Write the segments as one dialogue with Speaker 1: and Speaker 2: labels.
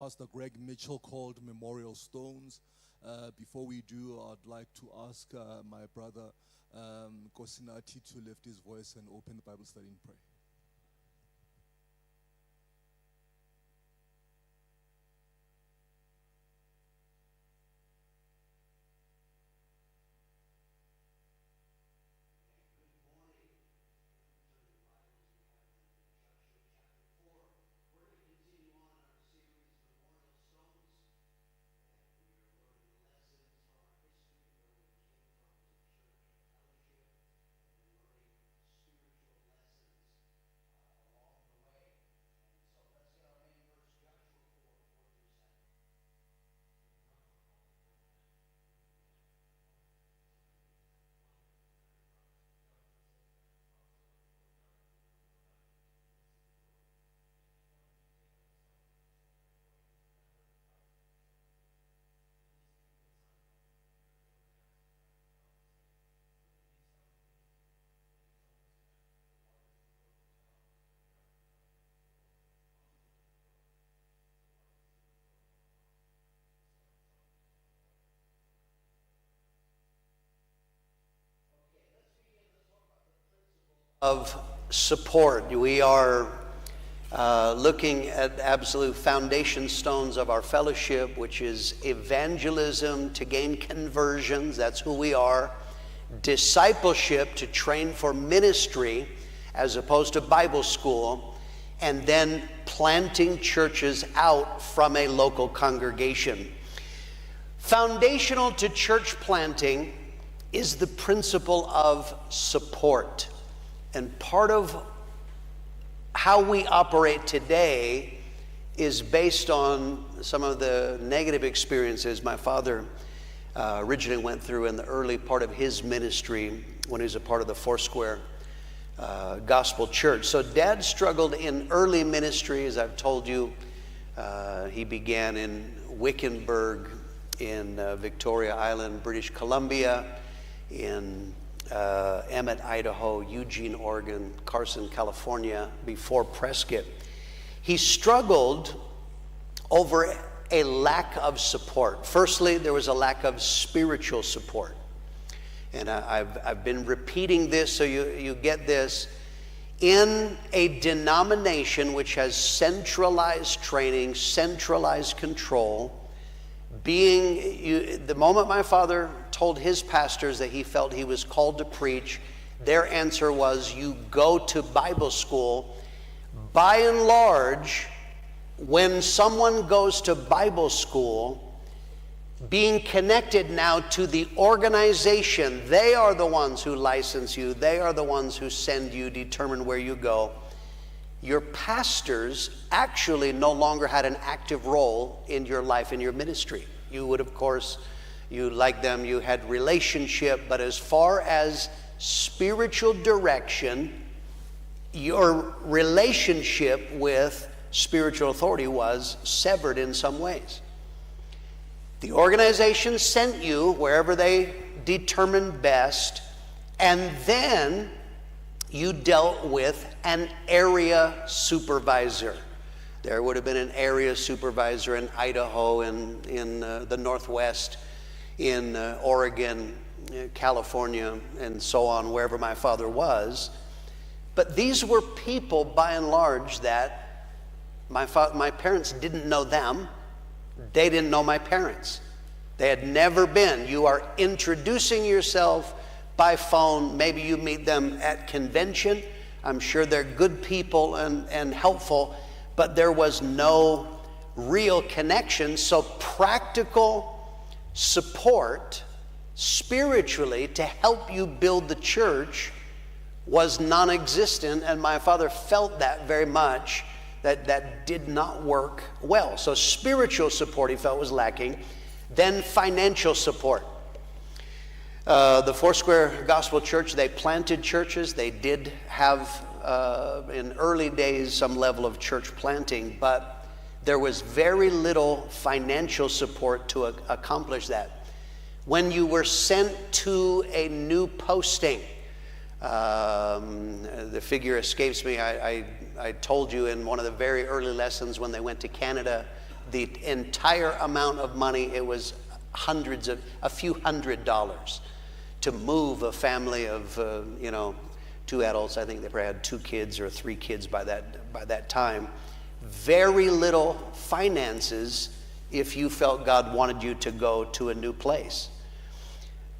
Speaker 1: Pastor Greg Mitchell called Memorial Stones. Before we do, I'd like to ask my brother Kosinati to lift his voice and open the Bible study and pray.
Speaker 2: Of support. We are looking at absolute foundation stones of our fellowship, which is evangelism to gain conversions. That's who we are. Discipleship to train for ministry as opposed to Bible school. And then planting churches out from a local congregation. Foundational to church planting is the principle of support. And part of how we operate today is based on some of the negative experiences my father originally went through in the early part of his ministry when he was a part of the Foursquare Gospel Church. So Dad struggled in early ministry, as I've told you. He began in Wickenburg in Victoria Island, British Columbia, in Emmett, Idaho, Eugene, Oregon, Carson, California, before Prescott. He struggled over a lack of support. Firstly, there was a lack of spiritual support. And I've been repeating this so you get this. In a denomination which has centralized training, centralized control, the moment my father told his pastors that he felt he was called to preach, their answer was, you go to Bible school. By and large, when someone goes to Bible school, being connected now to the organization, they are the ones who license you, they are the ones who send you, determine where you go. Your pastors actually no longer had an active role in your life, in your ministry. You would, of course, you liked them, you had relationship, but as far as spiritual direction, your relationship with spiritual authority was severed in some ways. The organization sent you wherever they determined best, and then you dealt with an area supervisor. There would have been an area supervisor in Idaho, in the Northwest, in Oregon, California, and so on, wherever my father was. But these were people, by and large, that my parents didn't know them. They didn't know my parents. They had never been. You are introducing yourself by phone. Maybe you meet them at convention. I'm sure they're good people and helpful, but there was no real connection. So practical support spiritually to help you build the church was non-existent, and my father felt that very much, that did not work well. So spiritual support he felt was lacking. Then financial support. The Foursquare Gospel Church, they planted churches. They did have, in early days, some level of church planting, but there was very little financial support to accomplish that. When you were sent to a new posting, the figure escapes me. I told you in one of the very early lessons when they went to Canada, The entire amount of money, it was a few $100s to move a family of, 2 adults. I think they probably had 2 kids or 3 kids by that time. Very little finances if you felt God wanted you to go to a new place.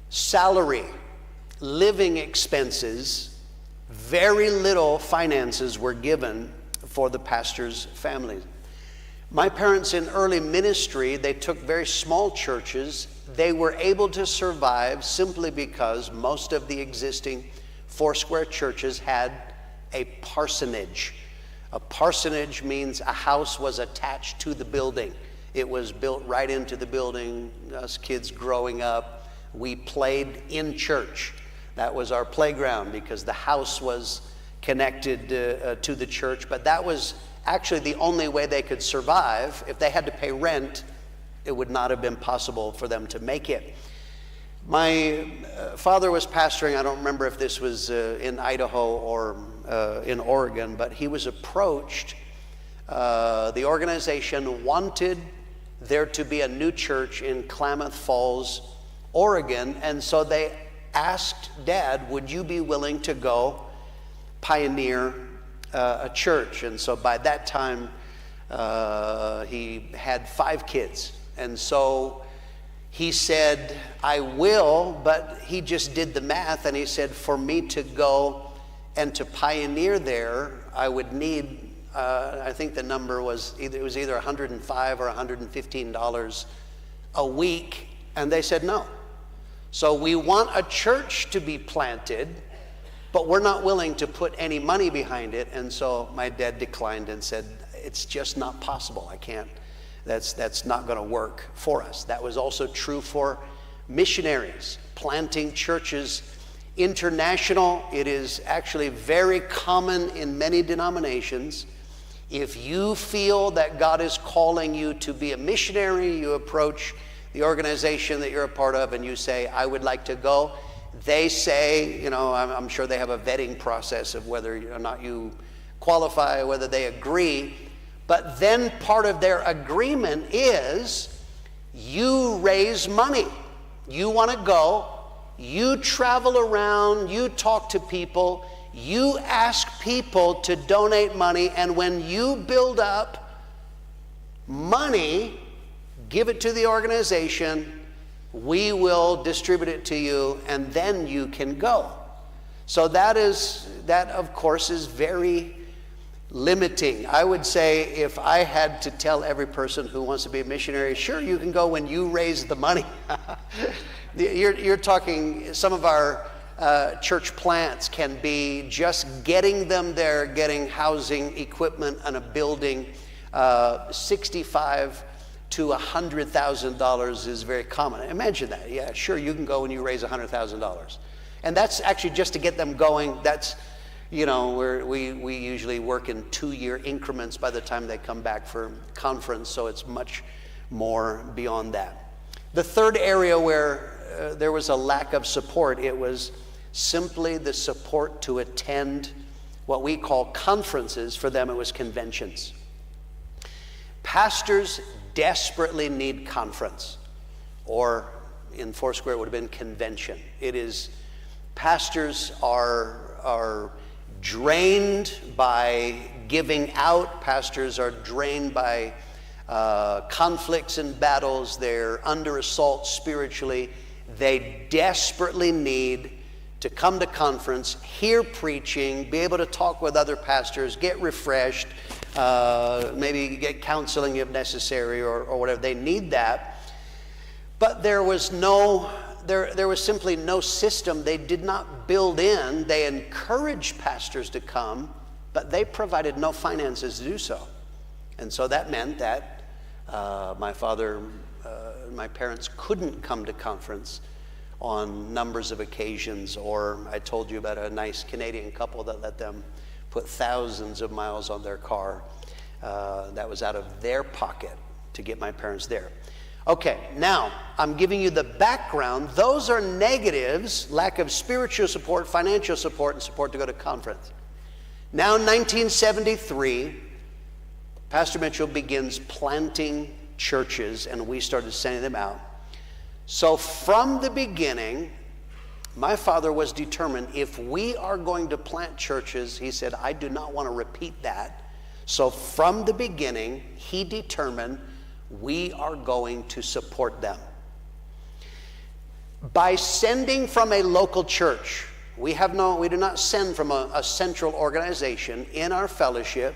Speaker 2: Salary, living expenses, very little finances were given for the pastor's family. My parents in early ministry, they took very small churches. They were able to survive simply because most of the existing Foursquare churches had a parsonage. A parsonage means a house was attached to the building. It was built right into the building. Us kids growing up, we played in church. That was our playground because the house was connected to the church. But that was actually the only way they could survive. If they had to pay rent, it would not have been possible for them to make it. My father was pastoring, I don't remember if this was in Idaho or in Oregon, but he was approached. The organization wanted there to be a new church in Klamath Falls, Oregon, and so they asked Dad, would you be willing to go pioneer a church? And so by that time, he had 5 kids. And so he said, I will, but he just did the math, and he said, for me to go and to pioneer there, I would need, I think the number was either $105 or $115 a week, and they said no. So we want a church to be planted, but we're not willing to put any money behind it. And so my dad declined and said, it's just not possible. I can't. That's not going to work for us. That was also true for missionaries, planting churches. International, it is actually very common in many denominations. If you feel that God is calling you to be a missionary, you approach the organization that you're a part of and you say, I would like to go. They say, I'm sure they have a vetting process of whether or not you qualify, whether they agree. But then part of their agreement is you raise money. You want to go, you travel around, you talk to people, you ask people to donate money, and when you build up money, give it to the organization, we will distribute it to you, and then you can go. So that of course is very limiting. I would say if I had to tell every person who wants to be a missionary, sure, you can go when you raise the money. You're talking, some of our church plants can be just getting them there, getting housing, equipment, and a building. $65,000 to $100,000 is very common. Imagine that. Yeah, sure, you can go when you raise $100,000. And that's actually just to get them going. That's, we usually work in 2-year increments by the time they come back for conference, so it's much more beyond that. The third area where there was a lack of support, it was simply the support to attend what we call conferences. For them, it was conventions. Pastors desperately need conference, or in Foursquare it would have been convention. It is, pastors are drained by giving out. Pastors are drained by conflicts and battles. They're under assault spiritually. They desperately need to come to conference, hear preaching, be able to talk with other pastors, get refreshed, maybe get counseling if necessary, or whatever. They need that. But there was simply no system. They did not build in. They encouraged pastors to come, but they provided no finances to do so. And so that meant that my parents couldn't come to conference on numbers of occasions. Or I told you about a nice Canadian couple that let them put thousands of miles on their car. That was out of their pocket to get my parents there. Okay, now I'm giving you the background. Those are negatives: lack of spiritual support, financial support, and support to go to conference. Now in 1973, Pastor Mitchell begins planting churches, and we started sending them out. So from the beginning, my father was determined, if we are going to plant churches, he said, I do not want to repeat that. So from the beginning, he determined we are going to support them. By sending from a local church, we do not send from a central organization. In our fellowship,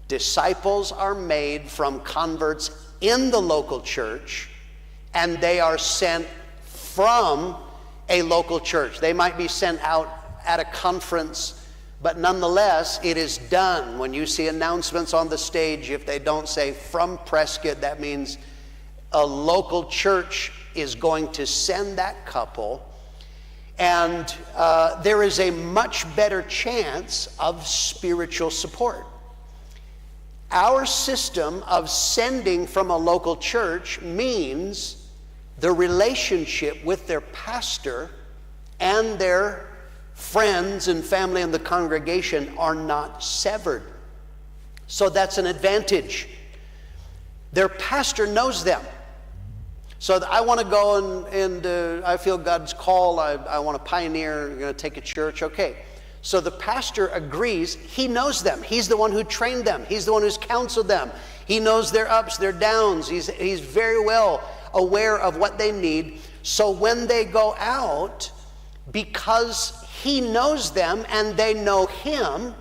Speaker 2: disciples are made from converts in the local church, and they are sent from a local church. They might be sent out at a conference, but nonetheless, it is done. When you see announcements on the stage, if they don't say from Prescott, that means a local church is going to send that couple, and there is a much better chance of spiritual support. Our system of sending from a local church means the relationship with their pastor and their friends and family in the congregation are not severed. So that's an advantage. Their pastor knows them. So I want to go and I feel God's call. I want to pioneer. I'm going to take a church. Okay. So the pastor agrees. He knows them. He's the one who trained them. He's the one who's counseled them. He knows their ups, their downs. He's very well aware of what they need. So when they go out, because he knows them and they know him,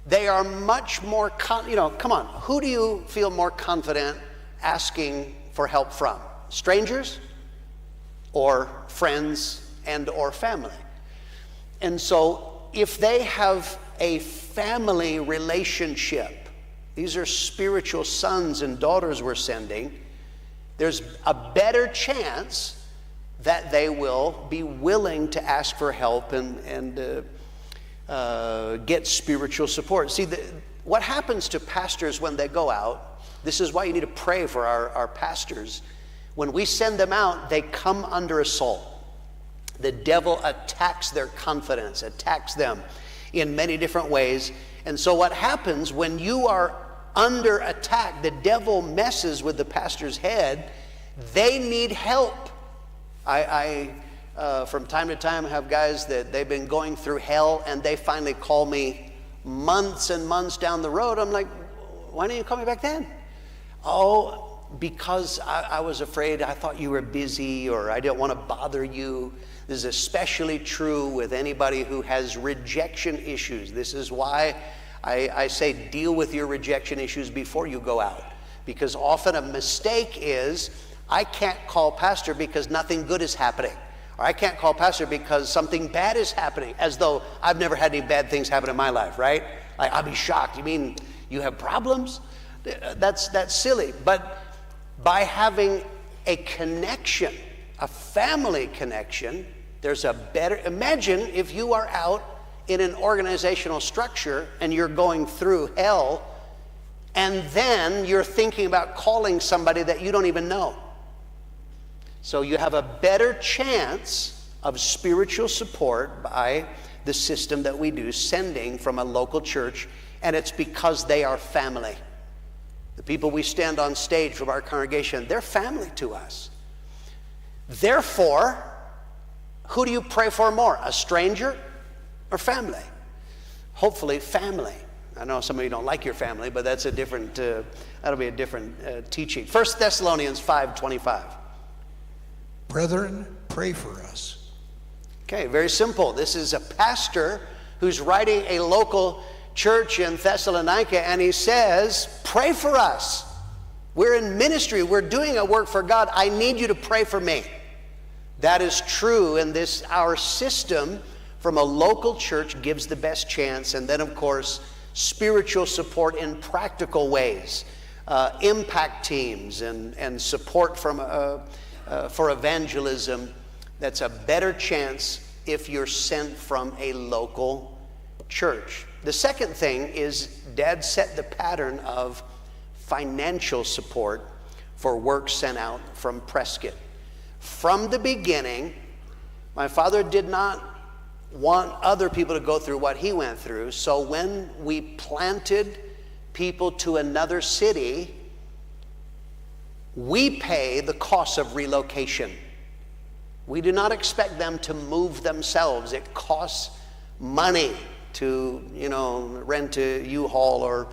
Speaker 2: they are much more, come on, who do you feel more confident asking for help from? Strangers or friends and or family? And so if they have a family relationship, these are spiritual sons and daughters we're sending, there's a better chance that they will be willing to ask for help and get spiritual support. See, what happens to pastors when they go out, this is why you need to pray for our pastors. When we send them out, they come under assault. The devil attacks their confidence, attacks them in many different ways. And so what happens when you are under attack, the devil messes with the pastor's head. They need help. I from time to time have guys that they've been going through hell, and they finally call me months and months down the road. I'm like, why didn't you call me back then? Oh, because I was afraid. I thought you were busy, or I didn't want to bother you. This is especially true with anybody who has rejection issues. This is why I say deal with your rejection issues before you go out. Because often a mistake is, I can't call pastor because nothing good is happening. Or I can't call pastor because something bad is happening, as though I've never had any bad things happen in my life, right? Like, I'll be shocked. You mean you have problems? That's silly. But by having a connection, a family connection, there's a better, imagine if you are out in an organizational structure and you're going through hell, and then you're thinking about calling somebody that you don't even know. So you have a better chance of spiritual support by the system that we do, sending from a local church, and it's because they are family. The people we stand on stage from our congregation, they're family to us. Therefore, who do you pray for more, a stranger or family? Hopefully family. I know some of you don't like your family, but that's a different, that'll be a different teaching. 1 Thessalonians 5:25.
Speaker 3: Brethren, pray for us.
Speaker 2: Okay, very simple. This is a pastor who's writing a local church in Thessalonica, and he says, pray for us. We're in ministry. We're doing a work for God. I need you to pray for me. That is true, and this, our system from a local church gives the best chance. And then, of course, spiritual support in practical ways, impact teams and support from for evangelism. That's a better chance if you're sent from a local church. The second thing is Dad set the pattern of financial support for work sent out from Prescott. From the beginning, my father did not want other people to go through what he went through. So when we planted people to another city, We pay the cost of relocation. We do not expect them to move themselves. It costs money to, rent a U-Haul or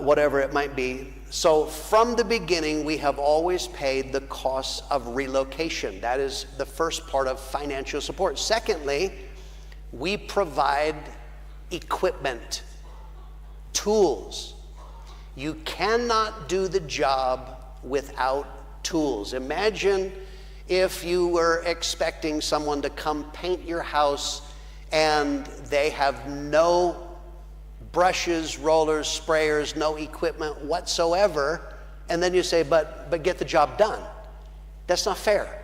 Speaker 2: whatever it might be. So from the beginning, we have always paid the cost of relocation. That is the first part of financial support. Secondly, we provide equipment, tools. You cannot do the job without tools. Imagine if you were expecting someone to come paint your house and they have no brushes, rollers, sprayers, no equipment whatsoever, and then you say, but get the job done. That's not fair.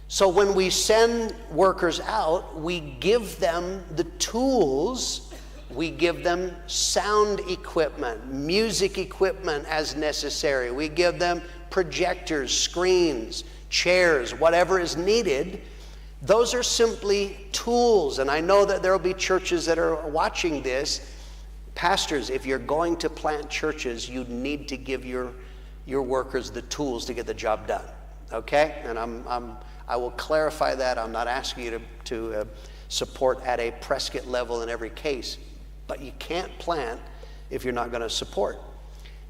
Speaker 2: So when we send workers out, we give them the tools. We give them sound equipment, music equipment as necessary. We give them projectors, screens, chairs, whatever is needed. Those are simply tools. And I know that there will be churches that are watching this. Pastors, if you're going to plant churches, you need to give your workers the tools to get the job done. Okay? And I will clarify that. I'm not asking you to support at a Prescott level in every case. But you can't plant if you're not going to support.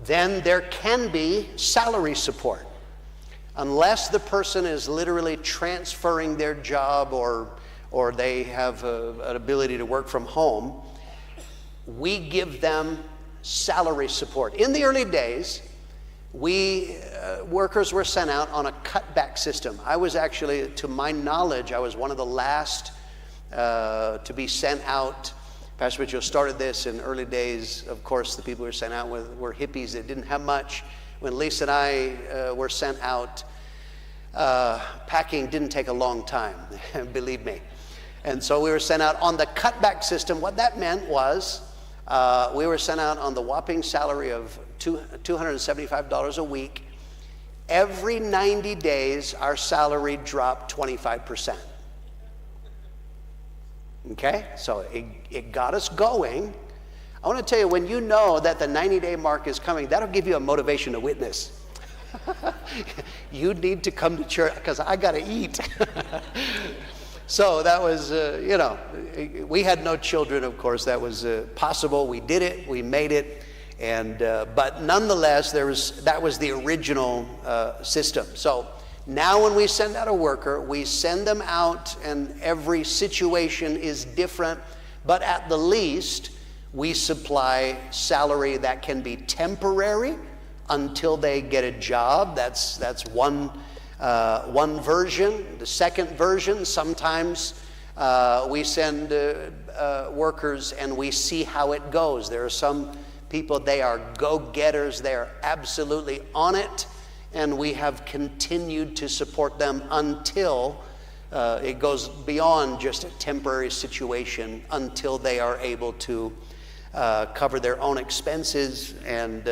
Speaker 2: Then there can be salary support. Unless the person is literally transferring their job or they have an ability to work from home, we give them salary support. In the early days, workers were sent out on a cutback system. I was actually, to my knowledge, I was one of the last to be sent out. Pastor Mitchell started this in early days. Of course, the people who were sent out were hippies that didn't have much. When Lisa and I were sent out, packing didn't take a long time, believe me. And so we were sent out on the cutback system. What that meant was we were sent out on the whopping salary of $275 a week. Every 90 days, our salary dropped 25%. Okay, so it got us going. I want to tell you, when you know that the 90-day mark is coming, that'll give you a motivation to witness. You need to come to church because I got to eat. So that was, we had no children, of course. That was possible. We did it. We made it. And but nonetheless, that was the original system. So now when we send out a worker, we send them out, and every situation is different. But at the least, we supply salary that can be temporary until they get a job. That's one version. The second version, sometimes we send workers and we see how it goes. There are some people, they are go-getters. They are absolutely on it. And we have continued to support them until it goes beyond just a temporary situation, until they are able to cover their own expenses. And,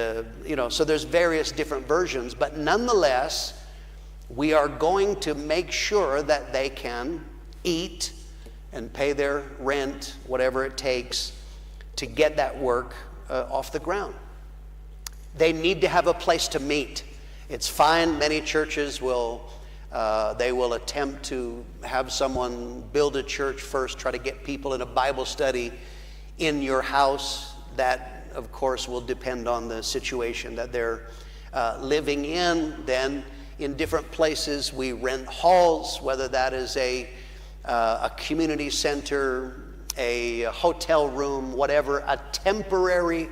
Speaker 2: so there's various different versions. But nonetheless, we are going to make sure that they can eat and pay their rent, whatever it takes, to get that work off the ground. They need to have a place to meet. It's fine. Many churches will attempt to have someone build a church first, try to get people in a Bible study in your house. That, of course, will depend on the situation that they're living in. Then in different places, we rent halls, whether that is a community center, a hotel room, whatever, a temporary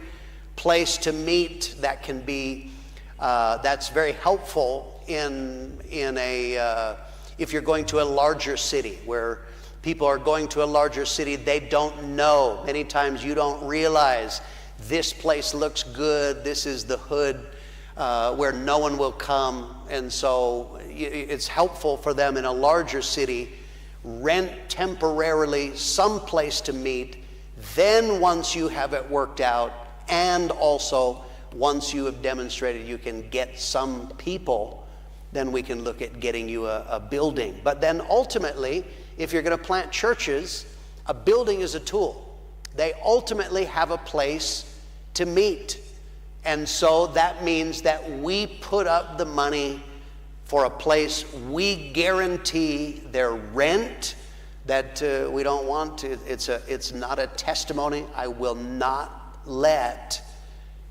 Speaker 2: place to meet that can be. That's very helpful if you're going to a larger city, where people are going to a larger city, they don't know. Many times you don't realize this place looks good, this is the hood where no one will come. And so it's helpful for them in a larger city. Rent temporarily some place to meet. Then once you have it worked out, and also once you have demonstrated you can get some people, then we can look at getting you a building. But then ultimately, if you're going to plant churches, a building is a tool. They ultimately have a place to meet. And so that means that we put up the money for a place. We guarantee their rent, that we don't want to. It's not a testimony. I will not let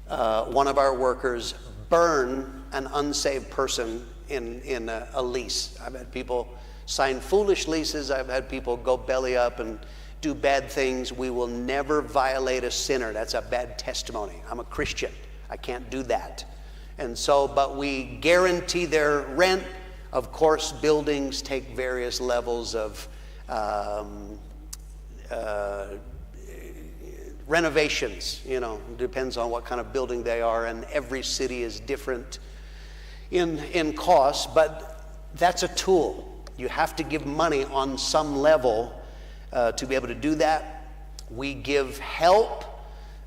Speaker 2: one of our workers burn an unsaved person in a lease. I've had people sign foolish leases. I've had people go belly up and do bad things. We will never violate a sinner. That's a bad testimony. I'm a Christian. I can't do that. And so, but we guarantee their rent. Of course, buildings take various levels of renovations. You know, depends on what kind of building they are, and every city is different in cost, but that's a tool. You have to give money on some level to be able to do that. We give help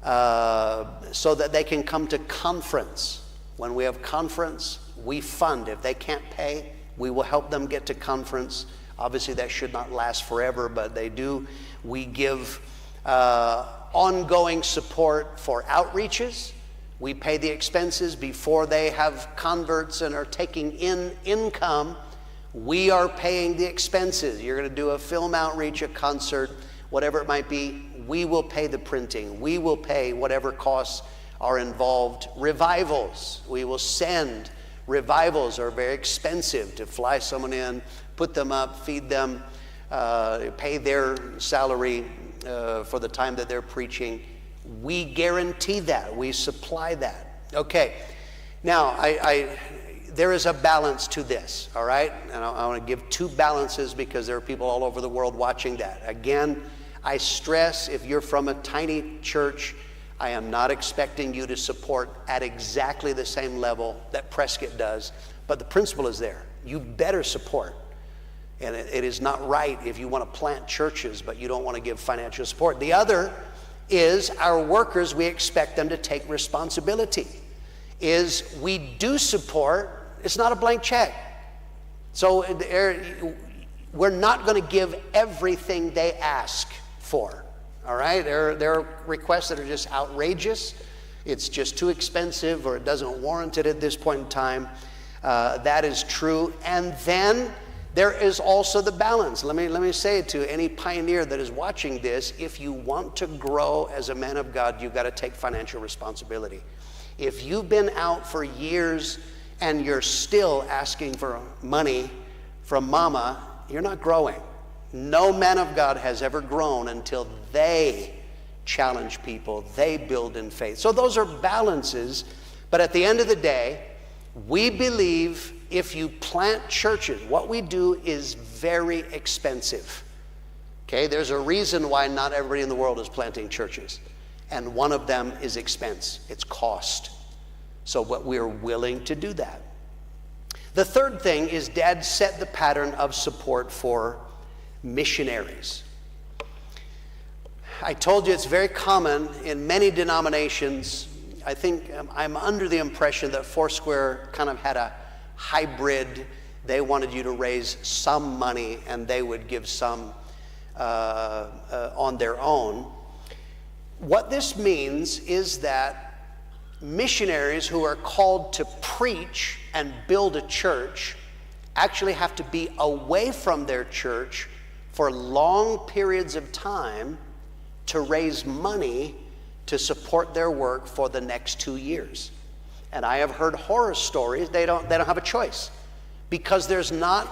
Speaker 2: so that they can come to conference. When we have conference, we fund. If they can't pay, we will help them get to conference. Obviously, that should not last forever, but they do. We give ongoing support for outreaches. We pay the expenses before they have converts and are taking in income. We are paying the expenses. You're going to do a film outreach, a concert, whatever it might be. We will pay the printing. We will pay whatever costs are involved. Revivals. We will send. Revivals are very expensive to fly someone in, put them up, feed them, pay their salary for the time that they're preaching. We guarantee that. We supply that. Okay. Now, there is a balance to this, all right? And I want to give two balances because there are people all over the world watching that. Again, I stress, if you're from a tiny church, I am not expecting you to support at exactly the same level that Prescott does, but the principle is there. You better support. And it is not right if you want to plant churches, but you don't want to give financial support. The other is our workers, we expect them to take responsibility. Is we do support, it's not a blank check. So we're not going to give everything they ask for. All right, there are requests that are just outrageous. It's just too expensive, or it doesn't warrant it at this point in time. That is true. And then there is also the balance. Let me say it to any pioneer that is watching this. If you want to grow as a man of God, you've got to take financial responsibility. If you've been out for years and you're still asking for money from mama, you're not growing. No man of God has ever grown until they challenge people, they build in faith. So those are balances, but at the end of the day, we believe if you plant churches, what we do is very expensive. Okay, there's a reason why not everybody in the world is planting churches, and one of them is expense, it's cost. So what we're willing to do that. The third thing is Dad set the pattern of support for missionaries. I told you it's very common in many denominations. I think I'm under the impression that Foursquare kind of had a hybrid. They wanted you to raise some money and they would give some on their own. What this means is that missionaries who are called to preach and build a church actually have to be away from their church for long periods of time to raise money to support their work for the next 2 years. And I have heard horror stories. They don't have a choice because there's not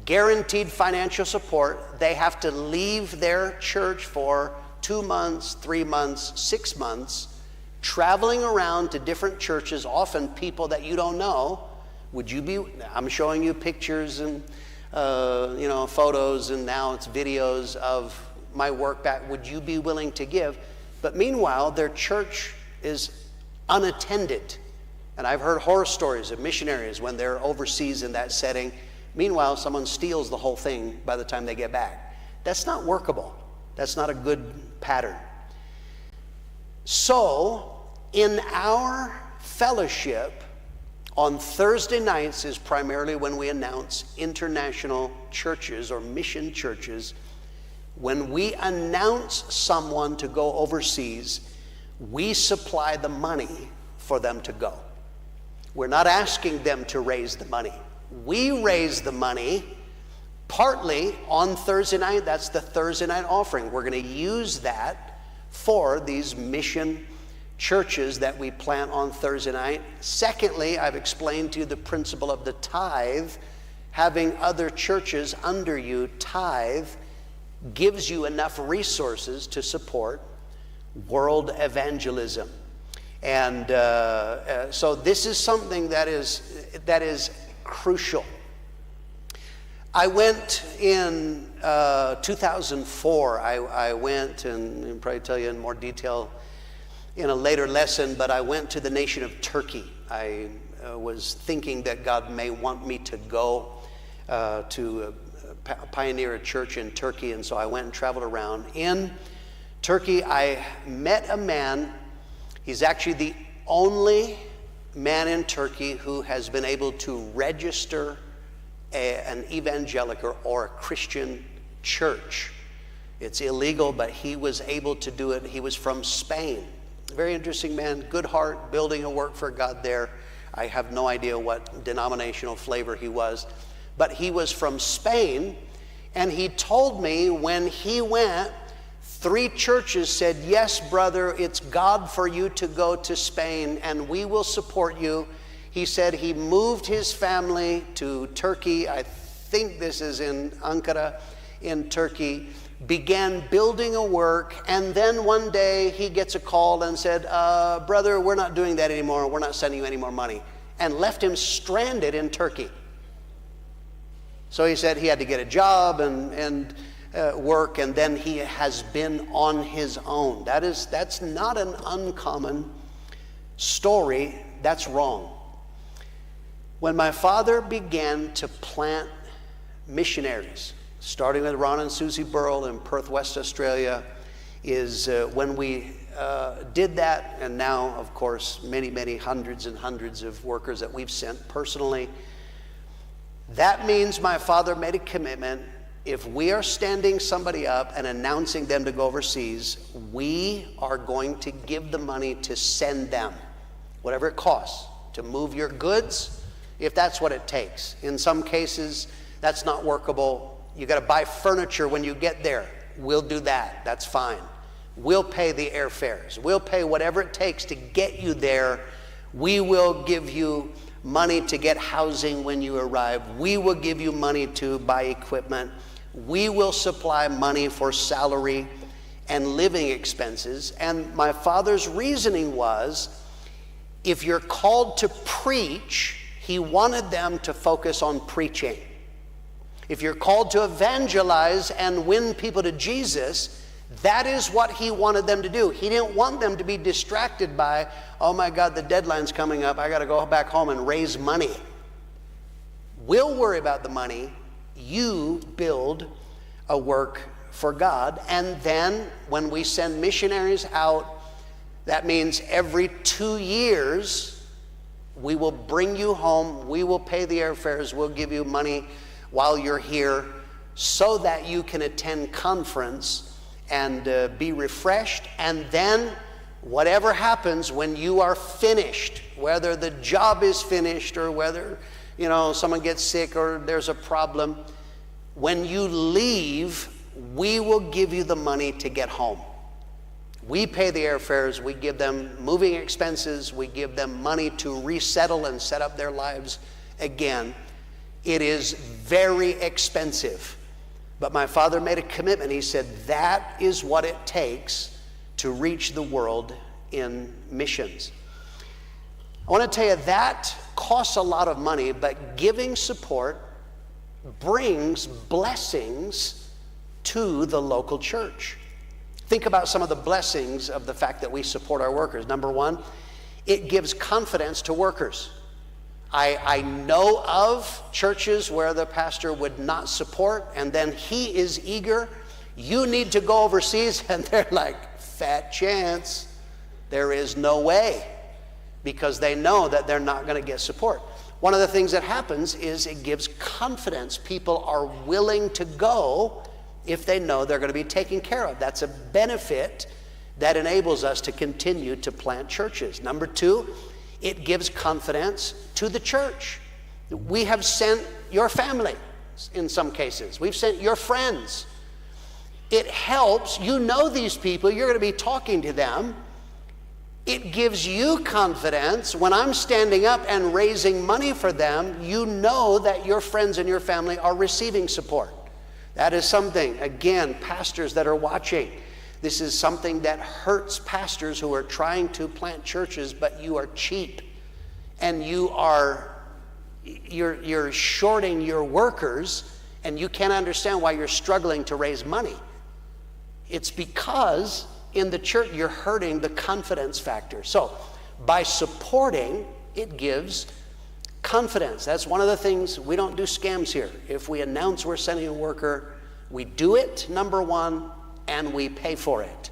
Speaker 2: guaranteed financial support. They have to leave their church for 2 months, 3 months, 6 months, traveling around to different churches, often people that you don't know. Would you be, I'm showing you pictures and photos, and now it's videos of my work back. Would you be willing to give? But meanwhile, their church is unattended. And I've heard horror stories of missionaries when they're overseas in that setting. Meanwhile, someone steals the whole thing by the time they get back. That's not workable. That's not a good pattern. So, in our fellowship, on Thursday nights is primarily when we announce international churches or mission churches. When we announce someone to go overseas, we supply the money for them to go. We're not asking them to raise the money. We raise the money partly on Thursday night. That's the Thursday night offering. We're going to use that for these mission churches that we plant on Thursday night. Secondly, I've explained to you the principle of the tithe. Having other churches under you tithe gives you enough resources to support world evangelism. And so this is something that is crucial. I went in 2004. I went, and I'll probably tell you in more detail in a later lesson, but I went to the nation of Turkey. I was thinking that God may want me to go to pioneer a church in Turkey, and so I went and traveled around. In Turkey, I met a man. He's actually the only man in Turkey who has been able to register an evangelical or a Christian church. It's illegal, but he was able to do it. He was from Spain. Very interesting man, good heart, building a work for God there. I have no idea what denominational flavor he was, but he was from Spain, and he told me when he went, 3 churches said, "Yes, brother, it's God for you to go to Spain, and we will support you." He said he moved his family to Turkey. I think this is in Ankara, in Turkey, began building a work, and then one day he gets a call and said, "Brother, we're not doing that anymore. We're not sending you any more money," and left him stranded in Turkey. So he said he had to get a job and work, and then he has been on his own. That's not an uncommon story. That's wrong. When my father began to plant missionaries, starting with Ron and Susie Burrell in Perth, West Australia, is when we did that, and now, of course, many hundreds and hundreds of workers that we've sent personally. That means my father made a commitment. If we are standing somebody up and announcing them to go overseas, we are going to give the money to send them, whatever it costs, to move your goods, if that's what it takes. In some cases, that's not workable. You got to buy furniture when you get there. We'll do that. That's fine. We'll pay the airfares. We'll pay whatever it takes to get you there. We will give you money to get housing when you arrive. We will give you money to buy equipment. We will supply money for salary and living expenses. And my father's reasoning was, if you're called to preach, he wanted them to focus on preaching. If you're called to evangelize and win people to Jesus, that is what he wanted them to do. He didn't want them to be distracted by, "Oh my God, the deadline's coming up. I got to go back home and raise money." We'll worry about the money. You build a work for God. And then when we send missionaries out, that means every 2 years, we will bring you home. We will pay the airfares. We'll give you money while you're here so that you can attend conference and be refreshed. And then whatever happens when you are finished, whether the job is finished or whether someone gets sick or there's a problem, when you leave, we will give you the money to get home. We pay the airfares, we give them moving expenses, we give them money to resettle and set up their lives again. It is very expensive. But my father made a commitment. He said that is what it takes to reach the world in missions. I want to tell you that costs a lot of money, but giving support brings blessings to the local church. Think about some of the blessings of the fact that we support our workers. Number one, it gives confidence to workers. I know of churches where the pastor would not support, and then he is eager. You need to go overseas, and they're like, fat chance. There is no way, because they know that they're not going to get support. One of the things that happens is it gives confidence. People are willing to go if they know they're going to be taken care of. That's a benefit that enables us to continue to plant churches. Number two, it gives confidence to the church. We have sent your family in some cases. We've sent your friends. It helps. You know these people. You're going to be talking to them. It gives you confidence. When I'm standing up and raising money for them, you know that your friends and your family are receiving support. That is something, again, pastors that are watching, this is something that hurts pastors who are trying to plant churches, but you are cheap and you're shorting your workers, and you can't understand why you're struggling to raise money. It's because in the church you're hurting the confidence factor. So by supporting, it gives confidence. That's one of the things. We don't do scams here. If we announce we're sending a worker, we do it, number one, and we pay for it.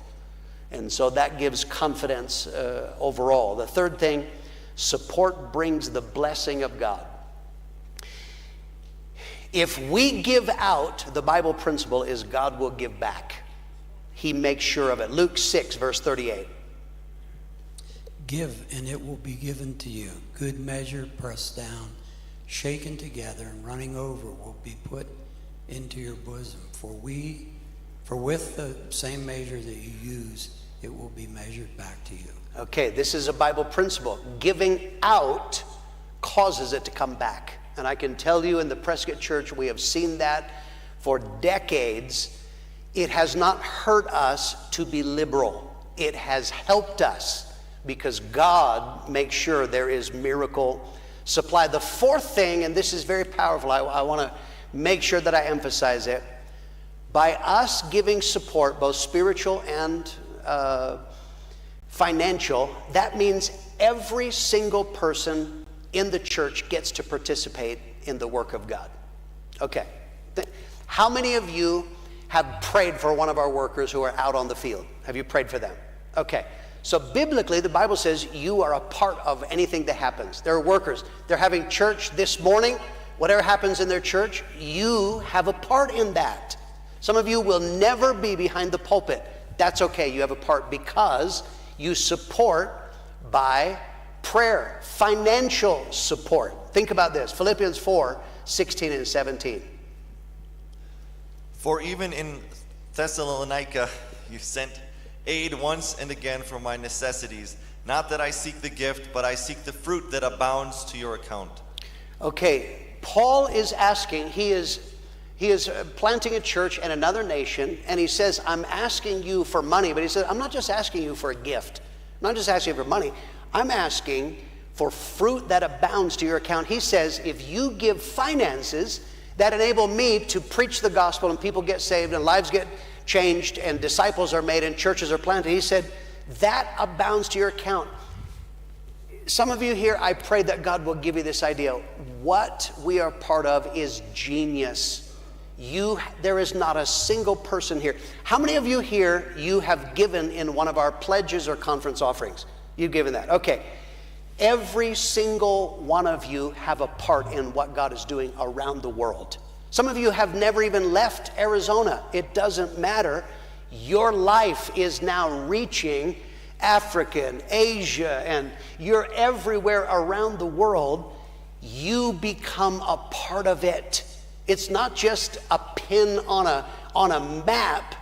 Speaker 2: And so that gives confidence overall. The third thing, support brings the blessing of God. If we give out, the Bible principle is God will give back. He makes sure of it. Luke 6, verse 38.
Speaker 4: Give, and it will be given to you. Good measure, pressed down, shaken together, and running over will be put into your bosom. For with the same measure that you use, it will be measured back to you. Okay, this is a Bible principle. Giving out causes it to come back. And I can tell you in the Prescott Church, we have seen that for decades. It has not hurt us to be liberal. It has helped us because God makes sure there is miracle supply. The fourth thing, and this is very powerful, I want to make sure that I emphasize it. By us giving support, both spiritual and financial, that means every single person in the church gets to participate in the work of God. Okay. How many of you have prayed for one of our workers who are out on the field? Have you prayed for them? Okay. So biblically, the Bible says you are a part of anything that happens. They're workers. They're having church this morning. Whatever happens in their church, you have a part in that. Some of you will never be behind the pulpit. That's okay. You have a part because you support by prayer, financial support. Think about this. Philippians 4, 16 and 17.
Speaker 5: For even in Thessalonica you sent aid once and again for my necessities. Not that I seek the gift, but I seek the fruit that abounds to your account. Okay, Paul is asking, he is planting a church in another nation, and he says, I'm asking you for money, but he says, I'm not just asking you for a gift. I'm not just asking you for money. I'm asking for fruit that abounds to your account. He says, if you give finances that enable me to preach the gospel and people get saved and lives get changed and disciples are made and churches are planted, he said, that abounds to your account. Some of you here, I pray that God will give you this idea. What we are part of is genius. There is not a single person here. How many of you here, you have given in one of our pledges or conference offerings? You've given that. Okay. Every single one of you have a part in what God is doing around the world. Some of you have never even left Arizona. It doesn't matter. Your life is now reaching Africa and Asia, and you're everywhere around the world. You become a part of it. It's not just a pin on a map.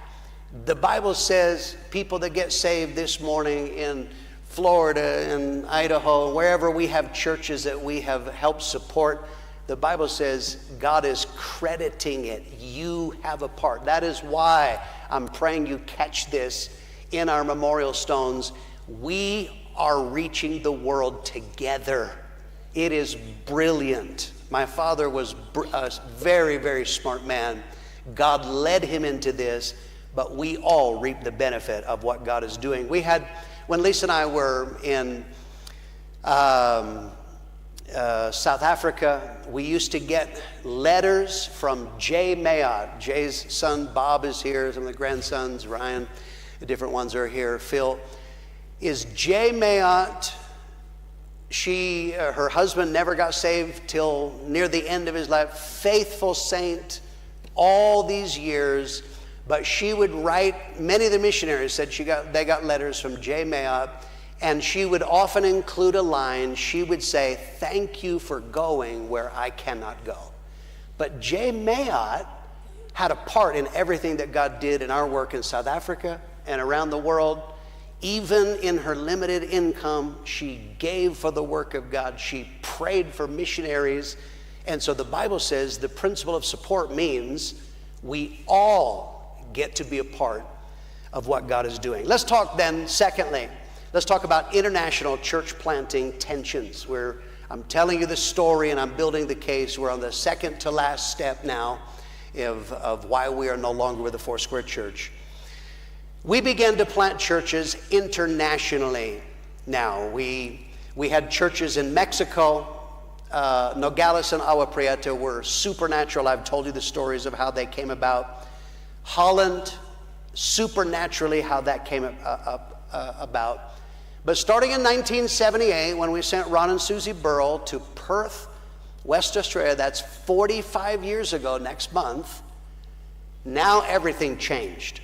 Speaker 5: The Bible says people that get saved this morning in Florida and Idaho, wherever we have churches that we have helped support, the Bible says God is crediting it. You have a part. That is why I'm praying you catch this in our memorial stones. We are reaching the world together. It is brilliant. My father was a very, very smart man. God led him into this, but we all reap the benefit of what God is doing. When Lisa and I were in South Africa, we used to get letters from Jay Mayotte. Jay's son Bob is here, some of the grandsons, Ryan, the different ones are here. Phil. Is Jay Mayotte, her husband never got saved till near the end of his life, faithful saint all these years, but she would write, many of the missionaries said they got letters from Jay Mayotte,
Speaker 2: And she would often include a line. She would say, "Thank you for going where I cannot go." But Jay Mayotte had a part in everything that God did in our work in South Africa and around the world. Even in her limited income, she gave for the work of God. She prayed for missionaries. And so the Bible says the principle of support means we all get to be a part of what God is doing. Let's talk then, secondly, let's talk about international church planting tensions. I'm telling you the story and I'm building the case. We're on the second to last step now of why we are no longer with the Foursquare Church. We began to plant churches internationally now. We had churches in Mexico. Nogales and Agua Prieta were supernatural. I've told you the stories of how they came about. Holland, supernaturally how that came about. But starting in 1978, when we sent Ron and Susie Burrell to Perth, West Australia, that's 45 years ago next month, now everything changed.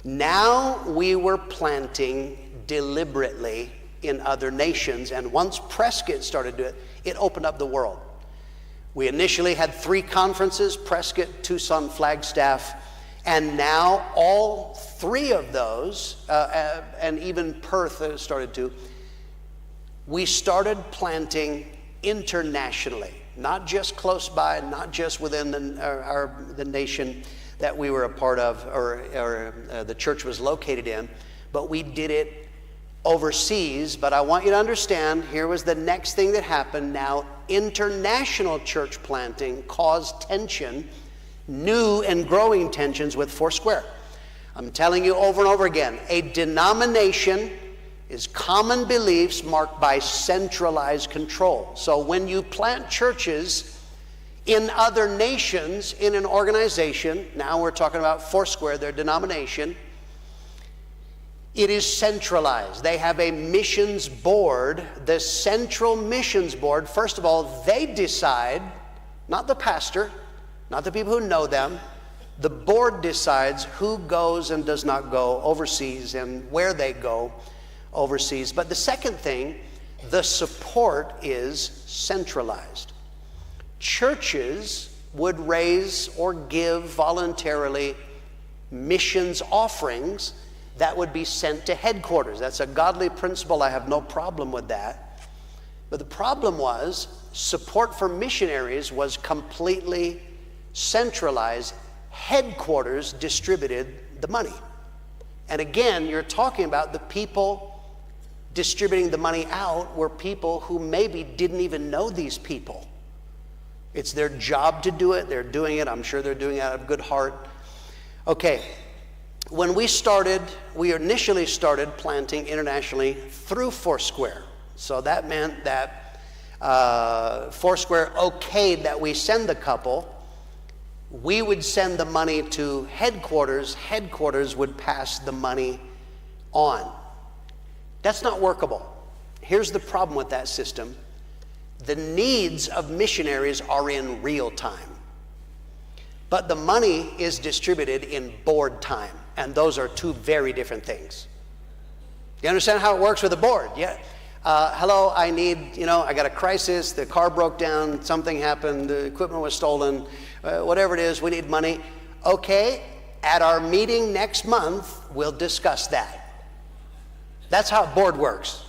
Speaker 2: Now we were planting deliberately in other nations, and once Prescott started to do it, it opened up the world. We initially had 3 conferences, Prescott, Tucson, Flagstaff, and now all 3 of those, and even Perth started to, we started planting internationally, not just close by, not just within the nation that we were a part of or the church was located in, but we did it overseas. But I want you to understand, here was the next thing that happened. Now, international church planting caused tension, new and growing tensions with Foursquare. I'm telling you over and over again, a denomination is common beliefs marked by centralized control. So when you plant churches in other nations, in an organization, now we're talking about Foursquare, their denomination, it is centralized. They have a missions board. The central missions board, first of all, they decide, not the pastor, not the people who know them, the board decides who goes and does not go overseas and where they go overseas. But the second thing, the support is centralized. Churches would raise or give voluntarily missions offerings that would be sent to headquarters. That's a godly principle. I have no problem with that. But the problem was support for missionaries was completely centralized. Headquarters distributed the money. And again, you're talking about the people distributing the money out were people who maybe didn't even know these people. It's their job to do it. They're doing it. I'm sure they're doing it out of good heart. Okay. When we initially started planting internationally through Foursquare. So that meant that Foursquare okayed that we send the couple. We would send the money to headquarters. Headquarters would pass the money on. That's not workable. Here's the problem with that system. The needs of missionaries are in real time. But the money is distributed in board time. And those are 2 very different things. You understand how it works with the board? Yeah. Hello, I need, I got a crisis. The car broke down. Something happened. The equipment was stolen. Whatever it is, we need money. Okay, at our meeting next month, we'll discuss that. That's how a board works.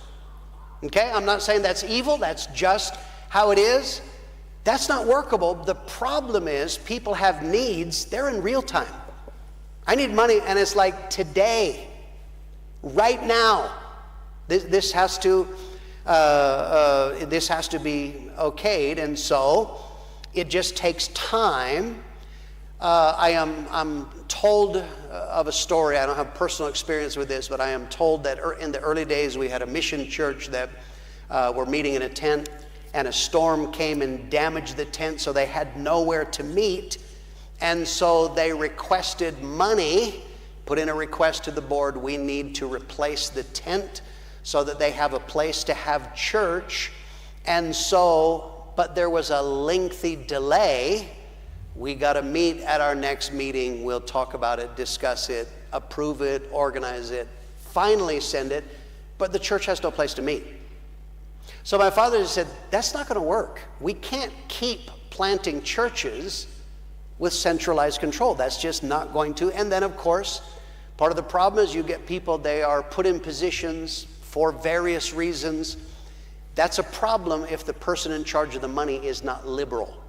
Speaker 2: Okay, I'm not saying that's evil. That's just how it is. That's not workable. The problem is people have needs. They're in real time. I need money, and it's like today, right now. This has to be okayed, and so it just takes time. I'm told of a story. I don't have personal experience with this, but I am told that in the early days we had a mission church that were meeting in a tent, and a storm came and damaged the tent, so they had nowhere to meet. And so they requested money, put in a request to the board, we need to replace the tent so that they have a place to have church. And so, but there was a lengthy delay. We got to meet at our next meeting. We'll talk about it, discuss it, approve it, organize it, finally send it. but the church has no place to meet. So my father said, that's not going to work. We can't keep planting churches with centralized control. That's just not going to. And then, of course, part of the problem is you get people, they are put in positions for various reasons. That's a problem if the person in charge of the money is not liberal.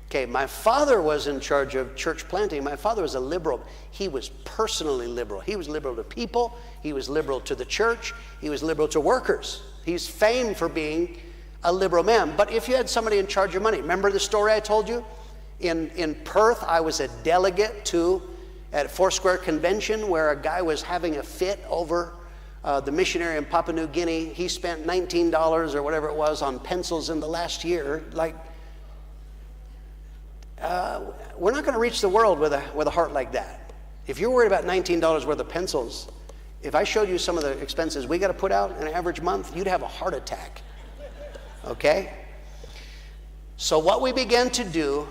Speaker 2: Okay, my father was in charge of church planting. My father was a liberal. He was personally liberal. He was liberal to people. He was liberal to the church. He was liberal to workers. He's famed for being a liberal man. But if you had somebody in charge of money, remember the story I told you? In Perth, I was a delegate at Foursquare Convention where a guy was having a fit over the missionary in Papua New Guinea. He spent $19 or whatever it was on pencils in the last year. We're not going to reach the world with a heart like that. If you're worried about $19 worth of pencils, if I showed you some of the expenses we got to put out in an average month, you'd have a heart attack. Okay? So what we began to do,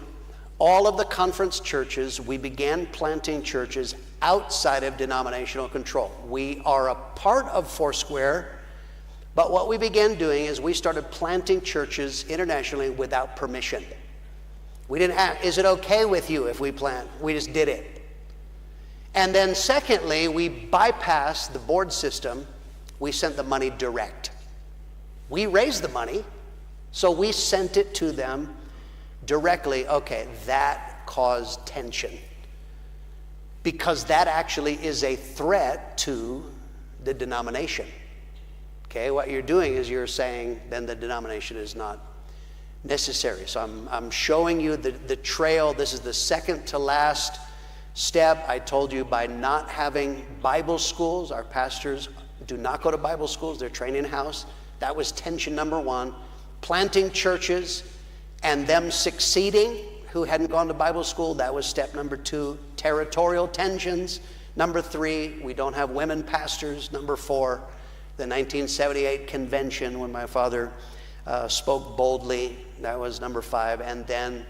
Speaker 2: all of the conference churches, we began planting churches outside of denominational control. We are a part of Foursquare, but what we began doing is we started planting churches internationally without permission. We didn't ask, is it okay with you if we plant? We just did it. And then secondly, we bypassed the board system. We sent the money direct. We raised the money, so we sent it to them directly. Okay, that caused tension, because that actually is a threat to the denomination. Okay, what you're doing is you're saying then the denomination is not necessary. So I'm showing you the trail. This is the second to last step. I told you, by not having Bible schools, our pastors do not go to Bible schools, they're trained in-house. That was tension number one. Planting churches and them succeeding who hadn't gone to Bible school, that was step number two. Territorial tensions. Number three, we don't have women pastors. Number four, the 1978 convention when my father spoke boldly. That was number five. And then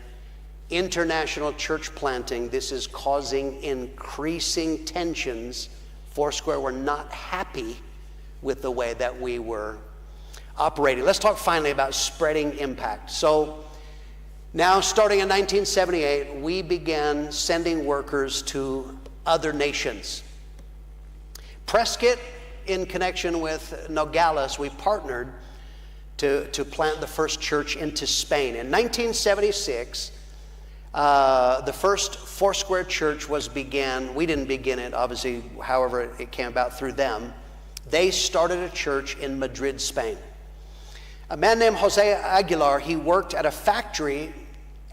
Speaker 2: international church planting. This is causing increasing tensions. Foursquare were not happy with the way that we were operating. Let's talk finally about spreading impact. So now, starting in 1978, we began sending workers to other nations. Prescott, in connection with Nogales, we partnered to plant the first church into Spain. In 1976, the first Foursquare church began. We didn't begin it, obviously, however it came about through them. They started a church in Madrid, Spain. A man named Jose Aguilar, he worked at a factory,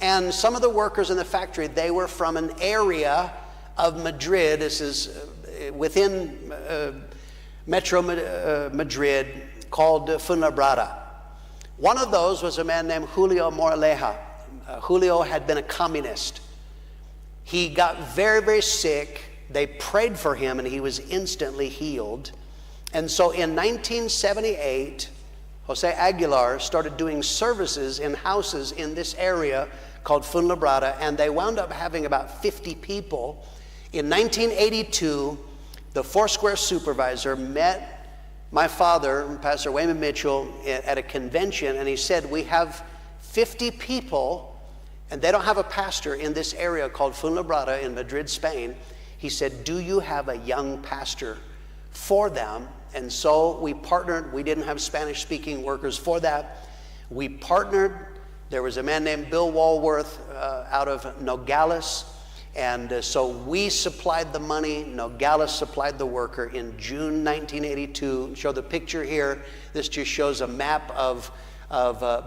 Speaker 2: and some of the workers in the factory, they were from an area of Madrid. This is within Metro Madrid, called Fuenlabrada. One of those was a man named Julio Moraleja. Julio had been a communist. He got very, very sick. They prayed for him, and he was instantly healed. And so in 1978, Jose Aguilar started doing services in houses in this area called Fuenlabrada, and they wound up having about 50 people. In 1982, the Foursquare supervisor met my father, Pastor Wayman Mitchell, at a convention, and he said, we have 50 people, and they don't have a pastor in this area called Fuenlabrada in Madrid, Spain. He said, do you have a young pastor for them? And so we partnered. We didn't have Spanish-speaking workers for that. We partnered. There was a man named Bill Walworth out of Nogales. And so we supplied the money. Nogales supplied the worker in June 1982. Show the picture here. This just shows a map of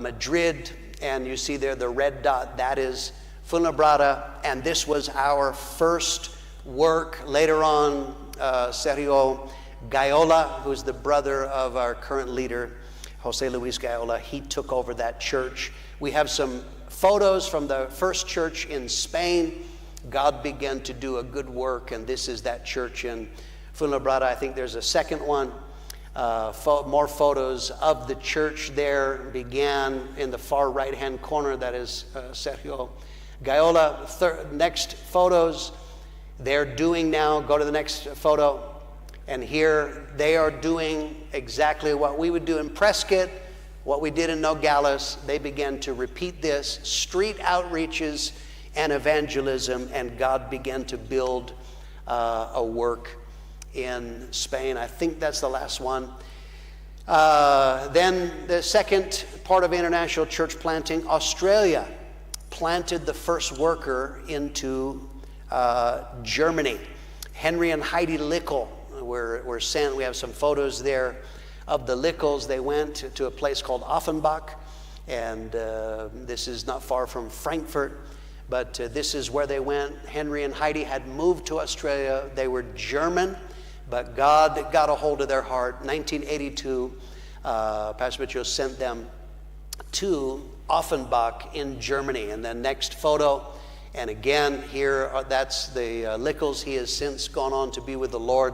Speaker 2: Madrid. And you see there the red dot. That is Fuenlabrada. And this was our first work. Later on, Sergio Gaiola, who's the brother of our current leader, Jose Luis Gaiola, he took over that church. We have some photos from the first church in Spain. God began to do a good work, and this is that church in Fuenlabrada. I think there's a second one. More photos of the church there began in the far right-hand corner. That is Sergio Gaiola. Next photos they're doing now. Go to the next photo. And here they are doing exactly what we would do in Prescott, what we did in Nogales. They began to repeat this, street outreaches and evangelism, and God began to build a work in Spain. I think that's the last one. Then the second part of international church planting, Australia planted the first worker into Germany. Henry and Heidi Lickel were sent. We have some photos there of the Lickels. They went to a place called Offenbach, and this is not far from Frankfurt, but this is where they went. Henry and Heidi had moved to Australia. They were German, but God got a hold of their heart. 1982, Pastor Mitchell sent them to Offenbach in Germany. And the next photo, and again here, that's the Lickels. He has since gone on to be with the Lord.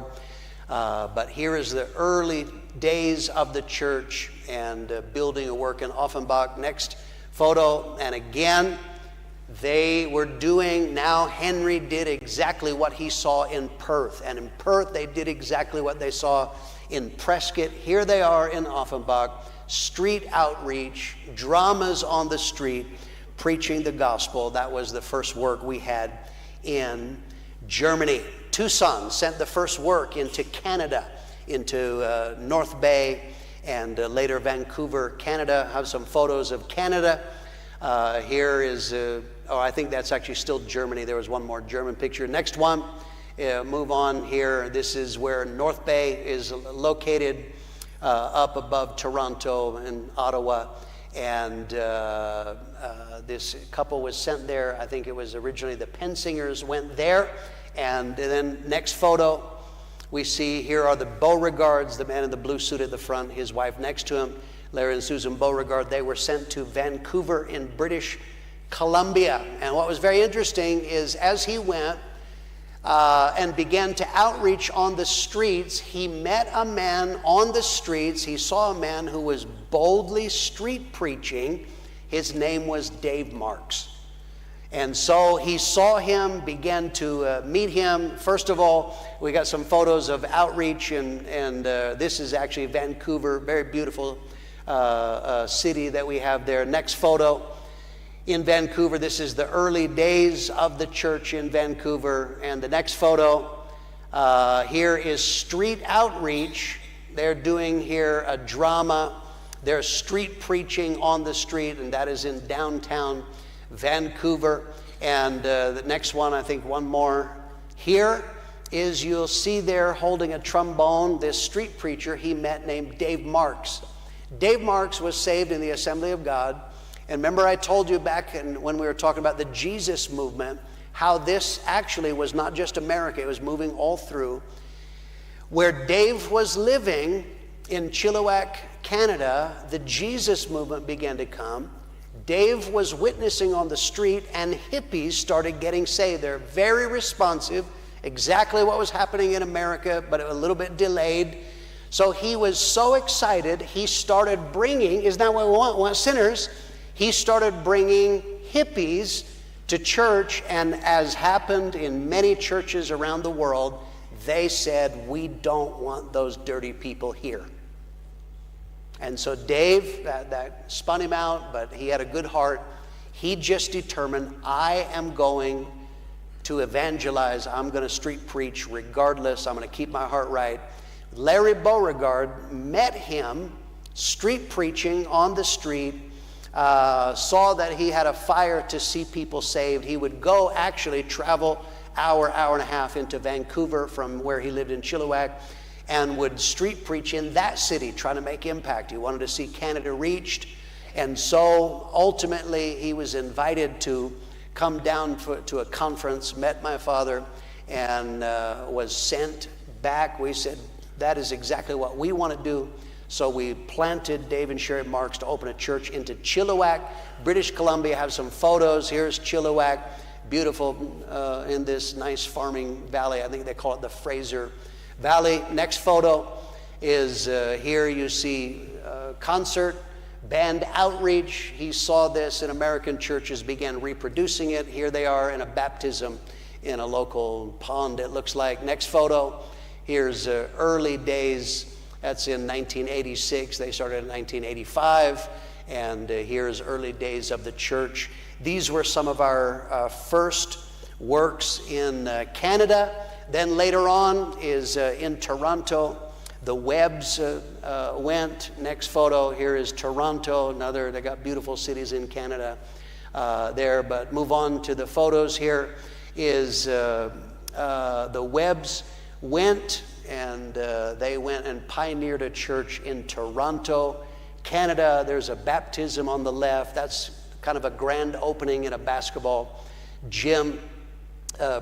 Speaker 2: But here is the early days of the church and building a work in Offenbach. Next photo, and again, they were doing, now Henry did exactly what he saw in Perth. And in Perth, they did exactly what they saw in Prescott. Here they are in Offenbach, street outreach, dramas on the street, preaching the gospel. That was the first work we had in Germany. Tucson sent the first work into Canada, into North Bay, and later Vancouver, Canada. I have some photos of Canada. Here is, I think that's actually still Germany. There was one more German picture. Next one, move on here. This is where North Bay is located, up above Toronto and Ottawa. And this couple was sent there. I think it was originally the Pensingers went there. And then next photo, we see here are the Beauregards, the man in the blue suit at the front, his wife next to him, Larry and Susan Beauregard. They were sent to Vancouver in British Columbia. And what was very interesting is as he went and began to outreach on the streets, he met a man on the streets. He saw a man who was boldly street preaching. His name was Dave Marks. And so he saw him, began to meet him. First of all, we got some photos of outreach, and this is actually Vancouver, very beautiful city that we have there. Next photo in Vancouver, this is the early days of the church in Vancouver. And the next photo here is street outreach. They're doing here a drama. They're street preaching on the street, and that is in downtown Vancouver. And the next one, I think one more here, is you'll see there holding a trombone, this street preacher he met named Dave Marks. Dave Marks was saved in the Assembly of God. And remember I told you back when we were talking about the Jesus movement, how this actually was not just America, it was moving all through. Where Dave was living in Chilliwack, Canada, the Jesus movement began to come. Dave was witnessing on the street, and hippies started getting saved. They're very responsive, exactly what was happening in America, but a little bit delayed. So he was so excited, he started bringing, isn't that what we want? We want sinners. He started bringing hippies to church, and as happened in many churches around the world, they said, we don't want those dirty people here. And so Dave, that spun him out, but he had a good heart. He just determined, I am going to evangelize. I'm going to street preach regardless. I'm going to keep my heart right. Larry Beauregard met him street preaching on the street, saw that he had a fire to see people saved. He would go actually travel hour and a half into Vancouver from where he lived in Chilliwack, and would street preach in that city, trying to make impact. He wanted to see Canada reached. And so ultimately he was invited to come down to a conference, met my father, and was sent back. We said, that is exactly what we want to do. So we planted Dave and Sherry Marks to open a church into Chilliwack, British Columbia. I have some photos. Here's Chilliwack, beautiful in this nice farming valley. I think they call it the Fraser Valley. Next photo is here you see concert, band outreach. He saw this in American churches, began reproducing it. Here they are in a baptism in a local pond, it looks like. Next photo Here's early days. That's in 1986. They started in 1985. And here's early days of the church. These were some of our first works in Canada. Then later on is in Toronto. The Webbs went. Next photo here is Toronto. Another, they got beautiful cities in Canada there. But move on to the photos. Here is the Webbs went, and they went and pioneered a church in Toronto, Canada. There's a baptism on the left. That's kind of a grand opening in a basketball gym,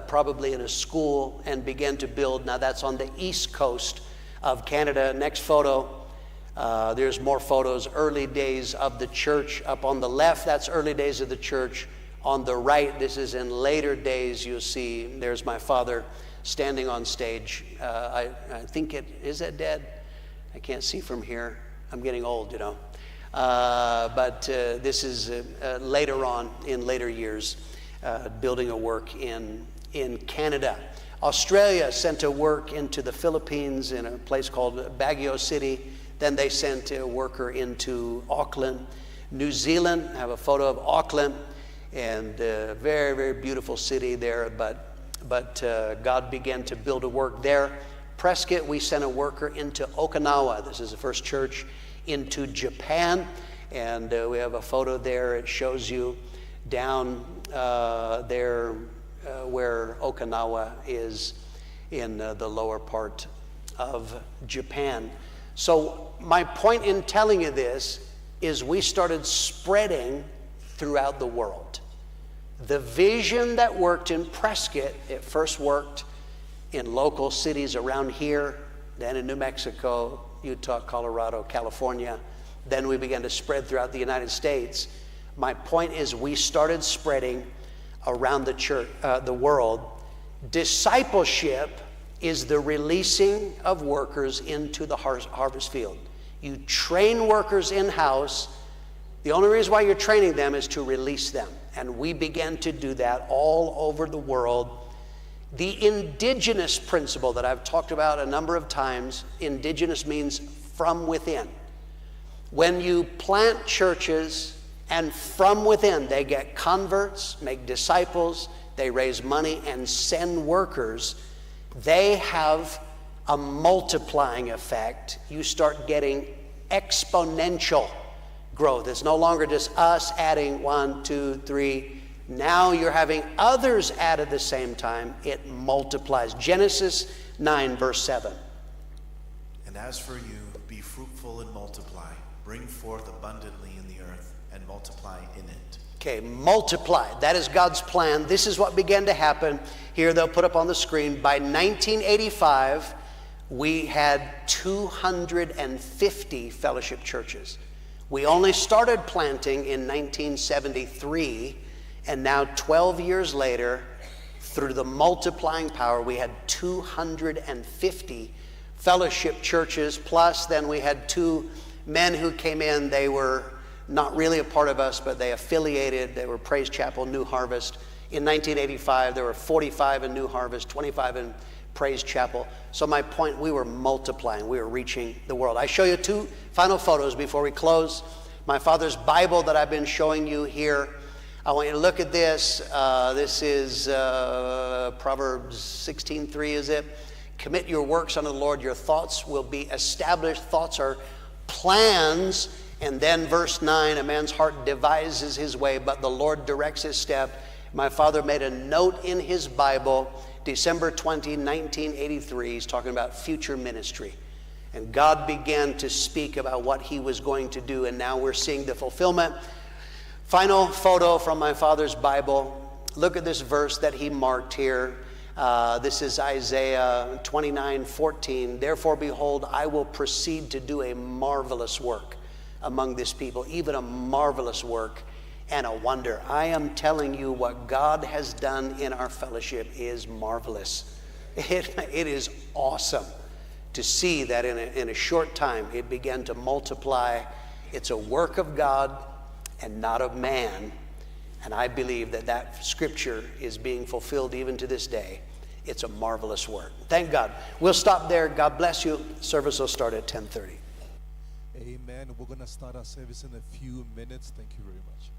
Speaker 2: probably in a school, and began to build. Now that's on the east coast of Canada. Next photo. There's more photos. Early days of the church up on the left. That's early days of the church. On the right, this is in later days. You'll see there's my father standing on stage. I think is that dead? I can't see from here. I'm getting old, you know. But this is later on, in later years, building a work in Canada. Australia sent a work into the Philippines in a place called Baguio City. Then they sent a worker into Auckland. New Zealand, I have a photo of Auckland, and a very, very beautiful city there, but God began to build a work there. Prescott, we sent a worker into Okinawa. This is the first church into Japan, and we have a photo there. It shows you down there where Okinawa is in the lower part of Japan. So my point in telling you this is we started spreading throughout the world. The vision that worked in Prescott, it first worked in local cities around here, then in New Mexico, Utah, Colorado, California. Then we began to spread throughout the United States. My point is we started spreading around the church, the world. Discipleship is the releasing of workers into the harvest field. You train workers in-house. The only reason why you're training them is to release them. And we began to do that all over the world. The indigenous principle that I've talked about a number of times, indigenous means from within. When you plant churches and from within they get converts, make disciples, they raise money and send workers, they have a multiplying effect. You start getting exponential growth. It's no longer just us adding 1, 2, 3. Now you're having others add at the same time. It multiplies. Genesis 9, verse 7.
Speaker 6: And as for you, be fruitful and multiply. Bring forth abundantly in the earth and multiply in it.
Speaker 2: Okay, multiply. That is God's plan. This is what began to happen. Here they'll put up on the screen. By 1985, we had 250 fellowship churches. We only started planting in 1973, and now 12 years later, through the multiplying power, we had 250 fellowship churches, plus then we had 2 men who came in. They were not really a part of us, but they affiliated. They were Praise Chapel, New Harvest. In 1985, there were 45 in New Harvest, 25 in Praise Chapel. So my point, we were multiplying. We were reaching the world. I show you 2 final photos before we close. My father's Bible that I've been showing you here. I want you to look at this. This is Proverbs 16:3, is it? Commit your works unto the Lord. Your thoughts will be established. Thoughts are plans. And then verse 9, a man's heart devises his way, but the Lord directs his step. My father made a note in his Bible, December 20, 1983. He's talking about future ministry. And God began to speak about what he was going to do, and now we're seeing the fulfillment. Final photo from my father's Bible. Look at this verse that he marked here. This is Isaiah 29:14. Therefore, behold, I will proceed to do a marvelous work among this people, even a marvelous work and a wonder. I am telling you, what God has done in our fellowship is marvelous. It is awesome to see that in a short time it began to multiply. It's a work of God and not of man. And I believe that scripture is being fulfilled even to this day. It's a marvelous work. Thank God. We'll stop there. God bless you. Service will start at 10:30.
Speaker 1: Amen. We're going to start our service in a few minutes. Thank you very much.